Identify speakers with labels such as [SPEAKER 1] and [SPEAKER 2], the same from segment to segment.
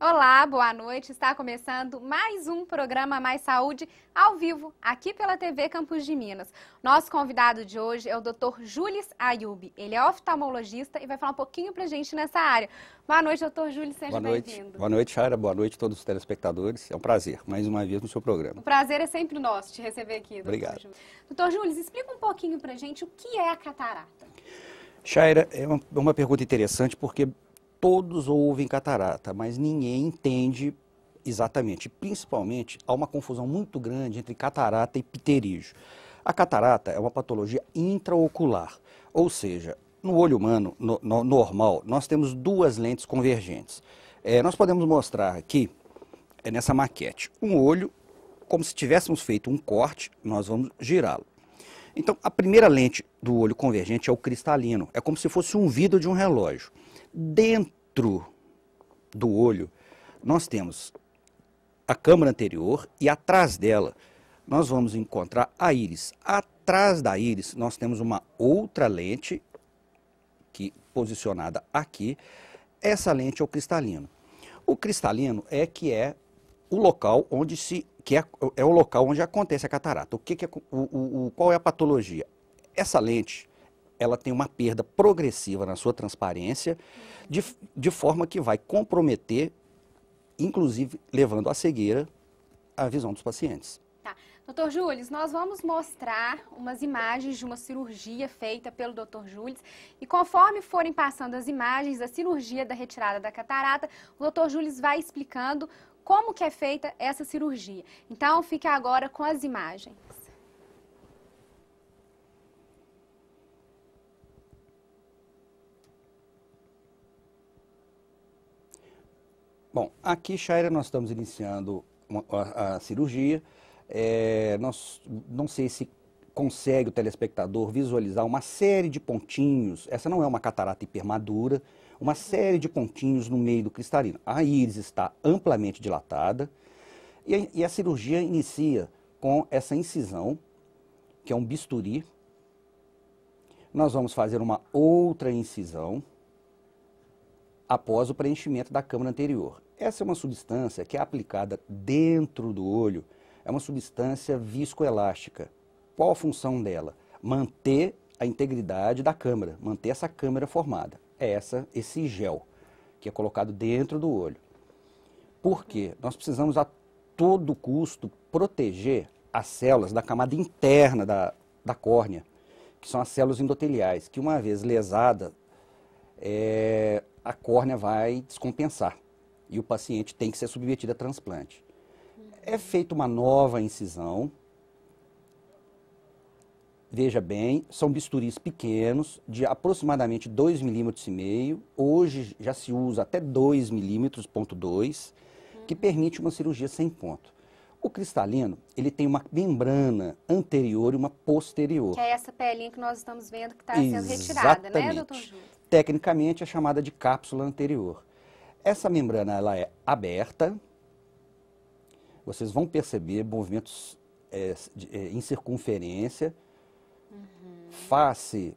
[SPEAKER 1] Olá, boa noite. Está começando mais um programa Mais Saúde ao vivo, aqui pela TV Campos de Minas. Nosso convidado de hoje é o Dr. Jules Ayub. Ele é oftalmologista e vai falar um pouquinho pra gente nessa área. Boa noite, Dr. Jules, seja bem-vindo.
[SPEAKER 2] Boa noite, Chara. Boa noite a todos os telespectadores. É um prazer, mais uma vez, no seu programa.
[SPEAKER 1] O prazer é sempre nosso te receber aqui, Dr.
[SPEAKER 2] Obrigado.
[SPEAKER 1] Jules. Dr. Jules, explica um pouquinho pra gente o que é a catarata.
[SPEAKER 2] Chaira, é uma pergunta interessante porque todos ouvem catarata, mas ninguém entende exatamente. Principalmente, há uma confusão muito grande entre catarata e pterígio. A catarata é uma patologia intraocular, ou seja, no olho humano normal, nós temos duas lentes convergentes. Nós podemos mostrar aqui, nessa maquete, um olho, como se tivéssemos feito um corte, nós vamos girá-lo. Então, a primeira lente do olho convergente é o cristalino, é como se fosse um vidro de um relógio. Dentro do olho, nós temos a câmara anterior e atrás dela nós vamos encontrar a íris. Atrás da íris nós temos uma outra lente posicionada aqui. Essa lente é o cristalino. O cristalino é o local onde é o local onde acontece a catarata. Qual é a patologia? Essa lente, ela tem uma perda progressiva na sua transparência, de forma que vai comprometer, inclusive levando à cegueira, a visão dos pacientes.
[SPEAKER 1] Tá. Dr. Jules, nós vamos mostrar umas imagens de uma cirurgia feita pelo Dr. Jules e conforme forem passando as imagens da cirurgia da retirada da catarata, o Dr. Jules vai explicando como que é feita essa cirurgia. Então, fique agora com as imagens.
[SPEAKER 2] Bom, aqui, Chaira, nós estamos iniciando a cirurgia. Não sei se consegue o telespectador visualizar uma série de pontinhos. Essa não é uma catarata hipermadura, uma série de pontinhos no meio do cristalino. A íris está amplamente dilatada e a cirurgia inicia com essa incisão, que é um bisturi. Nós vamos fazer uma outra incisão após o preenchimento da câmara anterior. Essa é uma substância que é aplicada dentro do olho, é uma substância viscoelástica. Qual a função dela? Manter a integridade da câmara, manter essa câmara formada. É esse gel que é colocado dentro do olho. Por quê? Nós precisamos a todo custo proteger as células da camada interna da córnea, que são as células endoteliais, que uma vez lesada, a córnea vai descompensar e o paciente tem que ser submetido a transplante. É feita uma nova incisão. Veja bem, são bisturis pequenos, de aproximadamente 2,5 mm. Hoje já se usa até 2 mm,2, que permite uma cirurgia sem ponto. O cristalino, ele tem uma membrana anterior e uma posterior.
[SPEAKER 1] Que é essa pelinha que nós estamos vendo que está sendo retirada, né, doutor Júlio?
[SPEAKER 2] Tecnicamente é chamada de cápsula anterior. Essa membrana, ela é aberta. Vocês vão perceber movimentos em circunferência. Face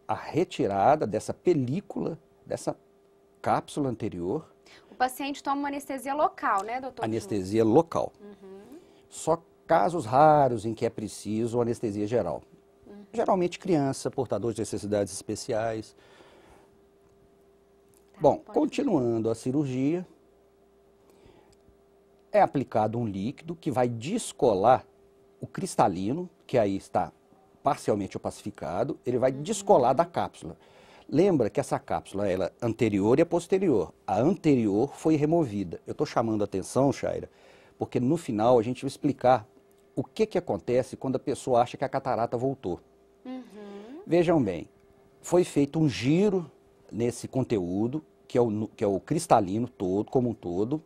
[SPEAKER 2] a retirada dessa película, dessa cápsula anterior.
[SPEAKER 1] O paciente toma uma anestesia local, né, doutor?
[SPEAKER 2] Anestesia local. Só casos raros em que é preciso anestesia geral. Geralmente criança, portador de necessidades especiais. Bom, continuando a cirurgia, é aplicado um líquido que vai descolar o cristalino, que aí está parcialmente opacificado, ele vai descolar da cápsula. Lembra que essa cápsula ela é anterior e a posterior. A anterior foi removida. Eu estou chamando a atenção, Chaira, porque no final a gente vai explicar o que acontece quando a pessoa acha que a catarata voltou. Vejam bem, foi feito um giro nesse conteúdo, que é o cristalino todo, como um todo,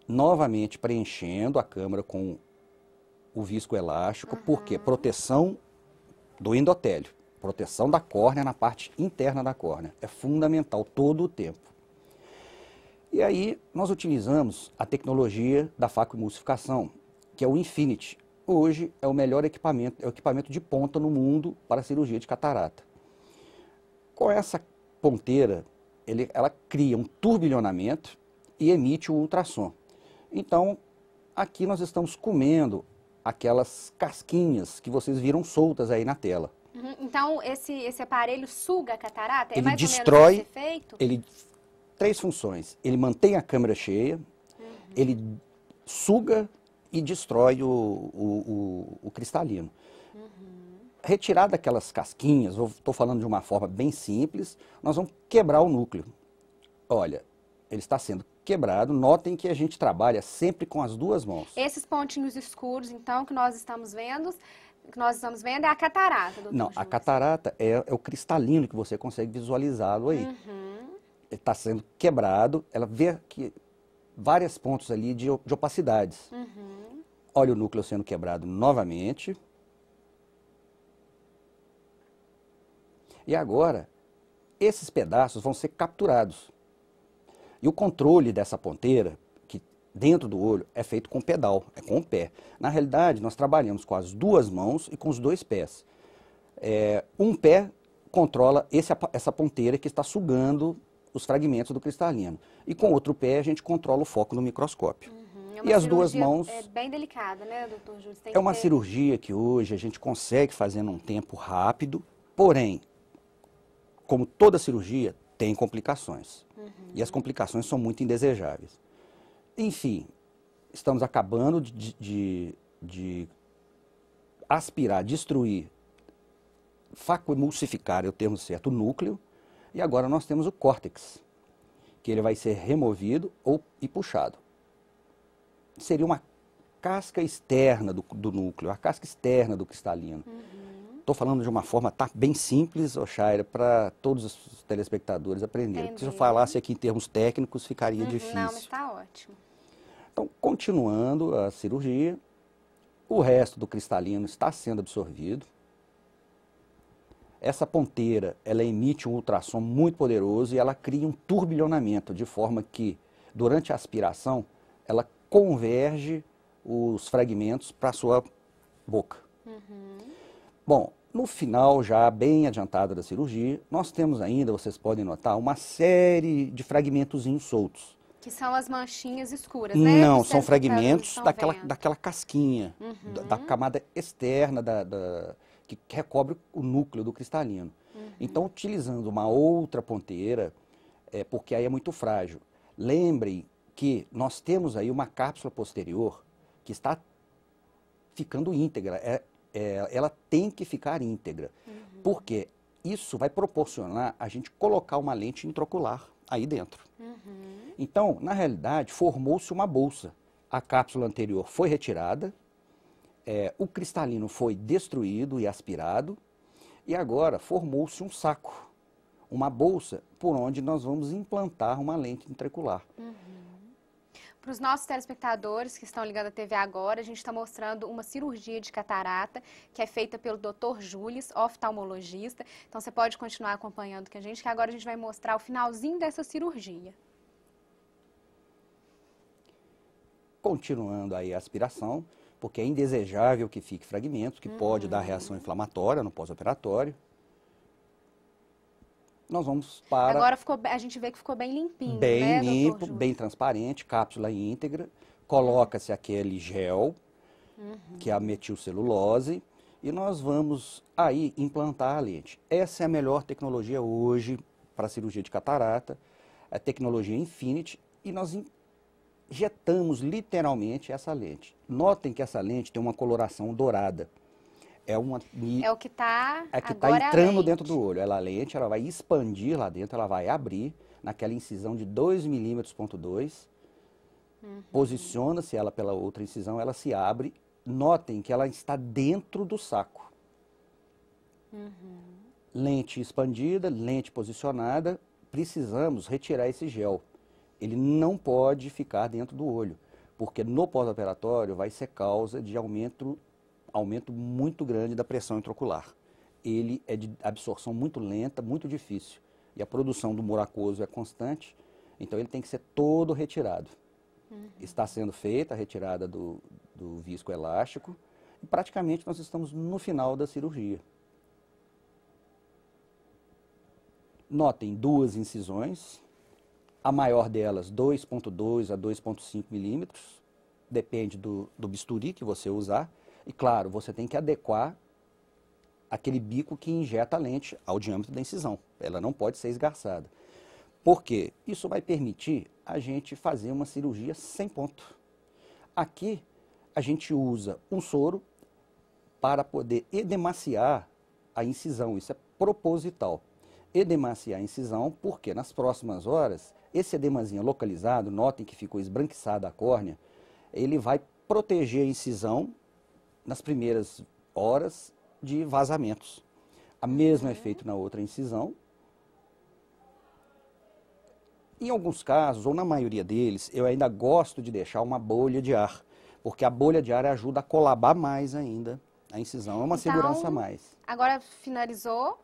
[SPEAKER 2] novamente preenchendo a câmara com o viscoelástico, porque proteção do endotélio, proteção da córnea na parte interna da córnea, é fundamental todo o tempo. E aí nós utilizamos a tecnologia da facoemulsificação, que é o Infinity. Hoje é o melhor equipamento, é o equipamento de ponta no mundo para a cirurgia de catarata. Com essa ponteira ela cria um turbilhonamento e emite o ultrassom. Então, aqui nós estamos comendo aquelas casquinhas que vocês viram soltas aí na tela.
[SPEAKER 1] Então, esse aparelho suga a catarata? É
[SPEAKER 2] Ele
[SPEAKER 1] mais
[SPEAKER 2] destrói,
[SPEAKER 1] ou menos esse efeito?
[SPEAKER 2] três funções. Ele mantém a câmera cheia, ele suga e destrói o cristalino. Retirada aquelas casquinhas, estou falando de uma forma bem simples, nós vamos quebrar o núcleo. Olha, ele está sendo quebrado. Notem que a gente trabalha sempre com as duas mãos.
[SPEAKER 1] Esses pontinhos escuros, então, que nós estamos vendo é a catarata, doutor
[SPEAKER 2] Não,
[SPEAKER 1] Júlio.
[SPEAKER 2] a catarata é o cristalino que você consegue visualizá-lo aí. Ele está sendo quebrado, ela vê que vários pontos ali de opacidades. Olha o núcleo sendo quebrado novamente. E agora, esses pedaços vão ser capturados. E o controle dessa ponteira, que dentro do olho, é feito com pedal, é com o pé. Na realidade, nós trabalhamos com as duas mãos e com os dois pés. Um pé controla essa ponteira que está sugando os fragmentos do cristalino. E com outro pé a gente controla o foco no microscópio.
[SPEAKER 1] E as duas mãos... É bem delicada, né, doutor Júlio?
[SPEAKER 2] É uma cirurgia que hoje a gente consegue fazer num tempo rápido, porém, como toda cirurgia, tem complicações. E as complicações são muito indesejáveis. Enfim, estamos acabando de aspirar, destruir, facoemulsificar, é o termo certo, o núcleo, e agora nós temos o córtex, que ele vai ser removido e puxado. Seria uma casca externa do núcleo, a casca externa do cristalino. Estou falando de uma forma bem simples, Shaira, para todos os telespectadores aprenderem. Porque se eu falasse aqui em termos técnicos, ficaria difícil.
[SPEAKER 1] Não, mas está ótimo.
[SPEAKER 2] Então, continuando a cirurgia, o resto do cristalino está sendo absorvido. Essa ponteira, ela emite um ultrassom muito poderoso e ela cria um turbilhonamento, de forma que, durante a aspiração, ela converge os fragmentos para a sua boca. Bom, no final, já bem adiantado da cirurgia, nós temos ainda, vocês podem notar, uma série de fragmentozinhos soltos.
[SPEAKER 1] Que são as manchinhas escuras, né?
[SPEAKER 2] Não, são fragmentos daquela casquinha, da camada externa que recobre o núcleo do cristalino. Então, utilizando uma outra ponteira, porque aí é muito frágil. Lembrem que nós temos aí uma cápsula posterior que está ficando íntegra. Ela tem que ficar íntegra, porque isso vai proporcionar a gente colocar uma lente intraocular aí dentro. Então, na realidade, formou-se uma bolsa. A cápsula anterior foi retirada, o cristalino foi destruído e aspirado, e agora formou-se um saco, uma bolsa por onde nós vamos implantar uma lente intraocular.
[SPEAKER 1] Para os nossos telespectadores que estão ligados à TV agora, a gente está mostrando uma cirurgia de catarata que é feita pelo Dr. Júlio, oftalmologista. Então você pode continuar acompanhando com a gente, que agora a gente vai mostrar o finalzinho dessa cirurgia.
[SPEAKER 2] Continuando aí a aspiração, porque é indesejável que fique fragmentos, que pode dar reação inflamatória no pós-operatório. Nós vamos para...
[SPEAKER 1] Agora a gente vê que ficou bem limpinho,
[SPEAKER 2] bem
[SPEAKER 1] né,
[SPEAKER 2] limpo, bem transparente, cápsula íntegra. Coloca-se aquele gel, que é a metilcelulose, e nós vamos aí implantar a lente. Essa é a melhor tecnologia hoje para a cirurgia de catarata, a tecnologia Infinity, e nós injetamos literalmente essa lente. Notem que essa lente tem uma coloração dourada. É o que está entrando dentro do olho. A lente ela vai expandir lá dentro, ela vai abrir naquela incisão de 2 milímetros,2. Posiciona-se ela pela outra incisão, ela se abre. Notem que ela está dentro do saco. Lente expandida, lente posicionada. Precisamos retirar esse gel. Ele não pode ficar dentro do olho, porque no pós-operatório vai ser causa de aumento muito grande da pressão intraocular. Ele é de absorção muito lenta, muito difícil. E a produção do mucoso é constante, então ele tem que ser todo retirado. Está sendo feita a retirada do viscoelástico e praticamente nós estamos no final da cirurgia. Notem duas incisões, a maior delas 2,2 a 2,5 milímetros, depende do bisturi que você usar. E claro, você tem que adequar aquele bico que injeta a lente ao diâmetro da incisão. Ela não pode ser esgarçada. Por quê? Isso vai permitir a gente fazer uma cirurgia sem ponto. Aqui a gente usa um soro para poder edemaciar a incisão. Isso é proposital. Edemaciar a incisão porque nas próximas horas, esse edemazinho localizado, notem que ficou esbranquiçada a córnea, ele vai proteger a incisão nas primeiras horas de vazamentos. A mesma é feito na outra incisão. Em alguns casos, ou na maioria deles, eu ainda gosto de deixar uma bolha de ar, porque a bolha de ar ajuda a colabar mais ainda a incisão. É uma segurança a mais.
[SPEAKER 1] Agora finalizou?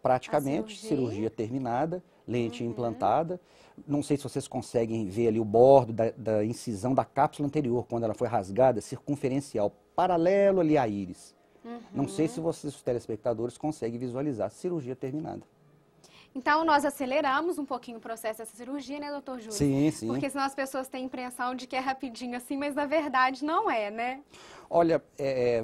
[SPEAKER 2] Praticamente, cirurgia terminada, lente implantada. Não sei se vocês conseguem ver ali o bordo da incisão da cápsula anterior, quando ela foi rasgada, circunferencial, paralelo ali à íris. Não sei se vocês, os telespectadores, conseguem visualizar. Cirurgia terminada.
[SPEAKER 1] Então, nós aceleramos um pouquinho o processo dessa cirurgia, né, doutor Júlio?
[SPEAKER 2] Sim, sim.
[SPEAKER 1] Porque senão as pessoas têm a impressão de que é rapidinho assim, mas na verdade não é, né?
[SPEAKER 2] Olha,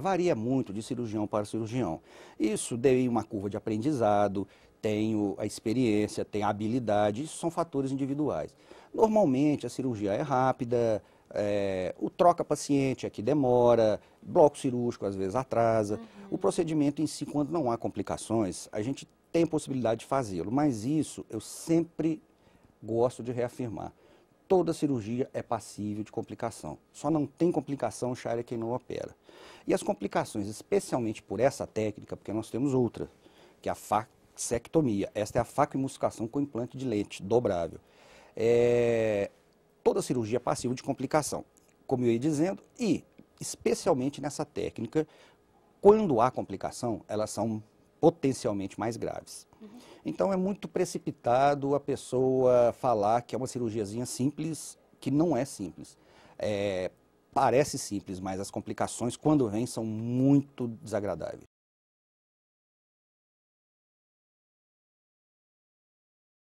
[SPEAKER 2] varia muito de cirurgião para cirurgião. Isso deu uma curva de aprendizado, tem a experiência, tem a habilidade, isso são fatores individuais. Normalmente a cirurgia é rápida, o troca-paciente aqui demora, bloco cirúrgico às vezes atrasa. O procedimento em si, quando não há complicações, a gente tem possibilidade de fazê-lo, mas isso eu sempre gosto de reafirmar. Toda cirurgia é passível de complicação. Só não tem complicação, Shaira, quem não opera. E as complicações, especialmente por essa técnica, porque nós temos outra, que é a facsectomia. Esta é a facoemulsificação com implante de lente dobrável. Toda cirurgia é passível de complicação, como eu ia dizendo, e especialmente nessa técnica, quando há complicação, elas são potencialmente mais graves. Então é muito precipitado a pessoa falar que é uma cirurgiazinha simples, que não é simples. Parece simples, mas as complicações, quando vêm, são muito desagradáveis.